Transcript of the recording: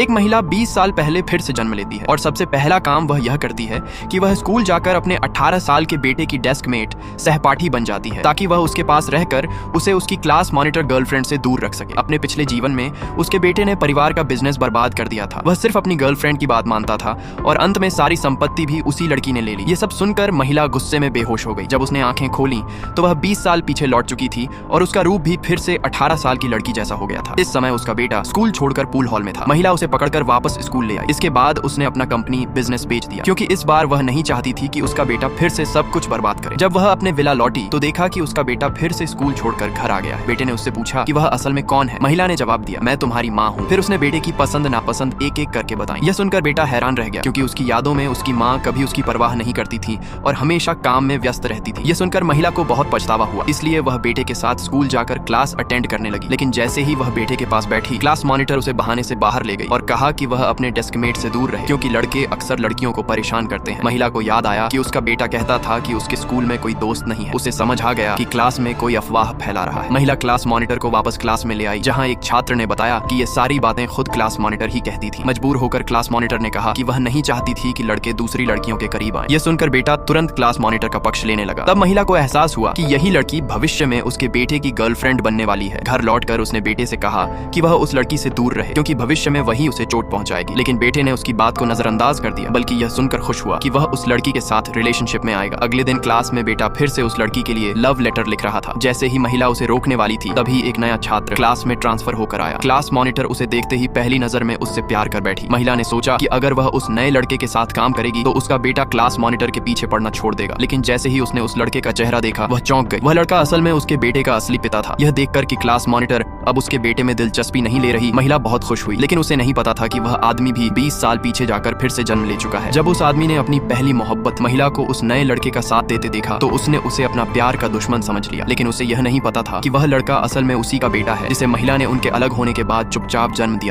एक महिला 20 साल पहले फिर से जन्म लेती है और सबसे पहला काम वह यह करती है कि वह स्कूल जाकर अपने 18 साल के बेटे की डेस्कमेट सहपाठी बन जाती है ताकि वह उसके पास रहकर उसे उसकी क्लास मॉनिटर गर्लफ्रेंड से दूर रख सके। अपने पिछले जीवन में उसके बेटे ने परिवार का बिजनेस बर्बाद कर दिया था। वह सिर्फ अपनी गर्लफ्रेंड की बात मानता था और अंत में सारी संपत्ति भी उसी लड़की ने ले ली। ये सब सुनकर महिला गुस्से में बेहोश हो गई। जब उसने आंखें खोली तो वह 20 साल पीछे लौट चुकी थी और उसका रूप भी फिर से 18 साल की लड़की जैसा हो गया था। इस समय उसका बेटा स्कूल छोड़कर पूल हॉल में था। महिला उसे पकड़कर वापस स्कूल ले आई। इसके बाद उसने अपना कंपनी बिजनेस बेच दिया क्योंकि इस बार वह नहीं चाहती थी कि उसका बेटा फिर से सब कुछ बर्बाद करे। जब वह अपने विला लौटी तो देखा कि उसका बेटा फिर से स्कूल छोड़कर घर आ गया है। बेटे ने उससे पूछा कि वह असल में कौन है। महिला ने जवाब दिया, मैं तुम्हारी माँ हूँ। फिर उसने बेटे की पसंद नापसंद एक एक करके बताई। यह सुनकर बेटा हैरान रह गया क्योंकि उसकी यादों में उसकी माँ कभी उसकी परवाह नहीं करती थी और हमेशा काम में व्यस्त रहती थी। यह सुनकर महिला को बहुत पछतावा हुआ, इसलिए वह बेटे के साथ स्कूल जाकर क्लास अटेंड करने लगी। लेकिन जैसे ही वह बेटे के पास बैठी, क्लास मॉनिटर उसे बहाने से बाहर ले गई और कहा कि वह अपने डेस्कमेट से दूर रहे क्योंकि लड़के अक्सर लड़कियों को परेशान करते हैं। महिला को याद आया कि उसका बेटा कहता था कि उसके स्कूल में कोई दोस्त नहीं है। उसे समझ आ गया कि क्लास में कोई अफवाह फैला रहा है। महिला क्लास मॉनिटर को वापस क्लास में ले आई जहां एक छात्र ने बताया कि ये सारी बातें खुद क्लास मॉनिटर ही कहती थी। मजबूर होकर क्लास मॉनिटर ने कहा कि वह नहीं चाहती थी कि लड़के दूसरी लड़कियों के करीब आए। यह सुनकर बेटा तुरंत क्लास मॉनिटर का पक्ष लेने लगा। तब महिला को एहसास हुआ कि यही लड़की भविष्य में उसके बेटे की गर्लफ्रेंड बनने वाली है। घर लौटकर उसने बेटे से कहा कि वह उस लड़की से दूर रहे क्योंकि भविष्य में वही उसे चोट पहुंचाएगी। लेकिन बेटे ने उसकी बात को नजरअंदाज कर दिया, बल्कि यह सुनकर खुश हुआ कि वह उस लड़की के साथ रिलेशनशिप में आएगा। अगले दिन क्लास में बेटा फिर से उस लड़की के लिए लव लेटर लिख रहा था। जैसे ही महिला उसे रोकने वाली थी तभी एक नया छात्र क्लास में ट्रांसफर होकर आया। क्लास मॉनिटर उसे देखते ही पहली नजर में उससे प्यार कर बैठी। महिला ने सोचा कि अगर वह उस नए लड़के के साथ काम करेगी तो उसका बेटा क्लास मॉनिटर के पीछे पड़ना छोड़ देगा। लेकिन जैसे ही उसने उस लड़के का चेहरा देखा वह चौंक गई। वह लड़का असल में उसके बेटे का असली पिता था। यह देखकर कि क्लास मॉनिटर अब उसके बेटे में दिलचस्पी नहीं ले रही, महिला बहुत खुश हुई। लेकिन उसे नहीं पता था कि वह आदमी भी 20 साल पीछे जाकर फिर से जन्म ले चुका है। जब उस आदमी ने अपनी पहली मोहब्बत महिला को उस नए लड़के का साथ देते देखा तो उसने उसे अपना प्यार का दुश्मन समझ लिया। लेकिन उसे यह नहीं पता था कि वह लड़का असल में उसी का बेटा है जिसे महिला ने उनके अलग होने के बाद चुपचाप जन्म दिया।